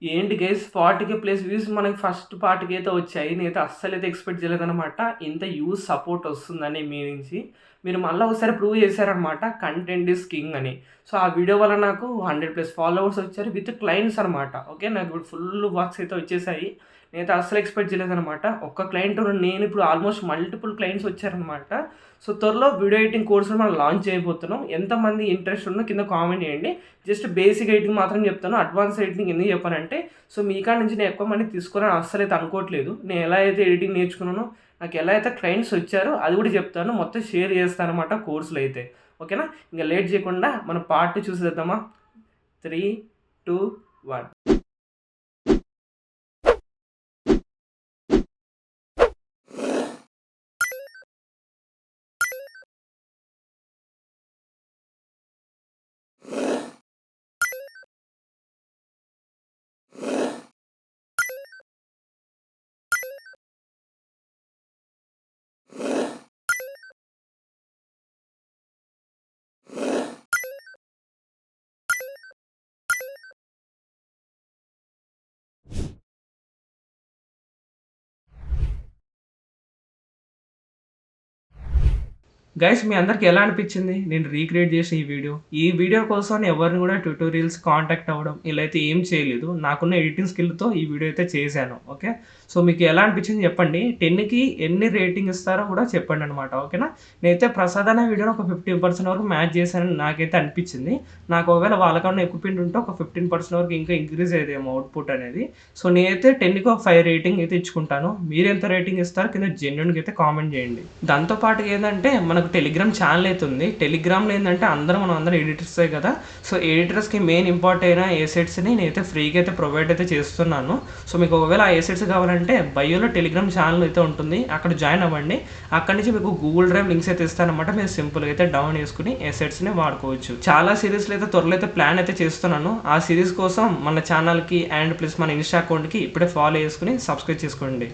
ఏంటి guys 40K plus views మనకి first పార్ట్‌కి అయితే వచ్చాయి. నేనైతే అస్సలైతే ఎక్స్‌పెక్ట్ చేయలేదనమాట. ఇంత యూజ్ సపోర్ట్ వస్తుందని మీ నుంచి. మీరు మళ్ళా ఒకసారి ప్రూవ్ చేశారనమాట. కంటెంట్ ఈస్ కింగ్ అని. సో, ఆ వీడియో వల్ల నాకు 100+ ఫాలోవర్స్ వచ్చారు విత్ క్లయింట్స్ అనమాట. ఓకే. నాకు ఇప్పుడు ఫుల్ వర్క్స్ అయితే వచ్చేసాయి. నేనైతే అస్సలు ఎక్స్‌పెక్ట్ చేయలేదనమాట. ఒక్క క్లయింట్ నేను ఇప్పుడు ఆల్మోస్ట్ మల్టిపుల్ క్లయింట్స్ వచ్చారనమాట. సో, త్వరలో వీడియో ఎడిటింగ్ కోర్సులు మనం లాంచ్ చేయబోతున్నాం. ఎంతమంది ఇంట్రెస్ట్ ఉందో కింద కామెంట్ చేయండి. జస్ట్ బేసిక్ ఎడిటింగ్ మాత్రం చెప్తాను. అడ్వాన్స్ ఎడిటింగ్ ఎందుకు చెప్పానంటే, సో, మీ కాడ నుంచి నేను ఎక్కువ మనీ తీసుకోవాలని అస్సలైతే అనుకోవట్లేదు. నేను ఎలా అయితే ఎడిటింగ్ నేర్చుకున్నానో, నాకు ఎలా అయితే క్లయింట్స్ వచ్చారో అది కూడా చెప్తాను. మొత్తం షేర్ చేస్తానన్నమాట కోర్సులో అయితే. ఓకేనా? ఇంక లేట్ చేయకుండా మనం పార్ట్ 2 చూసేద్దామా? 3, 2, 1. గైస్ మీ అందరికి ఎలా అనిపించింది నేను రీక్రియేట్ చేసిన ఈ వీడియో కోసం ఎవరిని కూడా ట్యూటోరియల్స్ కాంటాక్ట్ అవ్వడం ఇలా అయితే ఏం చేయలేదు. నాకున్న ఎడిటింగ్ స్కిల్తో ఈ వీడియో అయితే చేశాను. ఓకే. సో మీకు ఎలా అనిపించింది చెప్పండి. 10కి ఎన్ని రేటింగ్ ఇస్తారో కూడా చెప్పండి అనమాట. ఓకేనా? నేనైతే ప్రసాద్ అనే వీడియోని ఒక 15% వరకు మ్యాచ్ చేశానని నాకైతే అనిపించింది. నాకు ఒకవేళ వాళ్ళకన్నా ఎక్విప్మెంట్ ఉంటే ఒక 15% వరకు ఇంకా ఇంక్రీజ్ అయ్యేదేమో అవుట్పుట్ అనేది. సో నేనైతే 10కి ఒక 5 రేటింగ్ అయితే ఇచ్చుకుంటాను. మీరు ఎంత రేటింగ్ ఇస్తారో కింద జెన్యున్గా అయితే కామెంట్ చేయండి. దాంతోపాటు ఏంటంటే మనకు టెలిగ్రామ్ ఛానల్ అయితే ఉంది. టెలిగ్రామ్లో ఏంటంటే మనం అందరం ఎడిటర్సే కదా. సో ఎడిటర్స్కి మెయిన్ ఇంపార్ట్ అయిన ఏసెట్స్ని నేనైతే ఫ్రీగా అయితే ప్రొవైడ్ అయితే చేస్తున్నాను. సో మీకు ఒకవేళ ఆ ఏసెట్స్ కావాలంటే బయోలో టెలిగ్రామ్ ఛానల్ అయితే ఉంటుంది. అక్కడ జాయిన్ అవ్వండి. అక్కడి నుంచి మీకు గూగుల్ డ్రైవ్ లింక్స్ అయితే ఇస్తానమాట. మీరు సింపుల్గా అయితే డౌన్ చేసుకుని ఏసెట్స్ని వాడుకోవచ్చు. చాలా సిరీస్లో అయితే త్వరలో అయితే ప్లాన్ అయితే చేస్తున్నాను. ఆ సిరీస్ కోసం మన ఛానల్కి అండ్ ప్లస్ మన ఇన్స్టా అకౌంట్కి ఇప్పుడే ఫాలో చేసుకుని సబ్స్క్రైబ్ చేసుకోండి.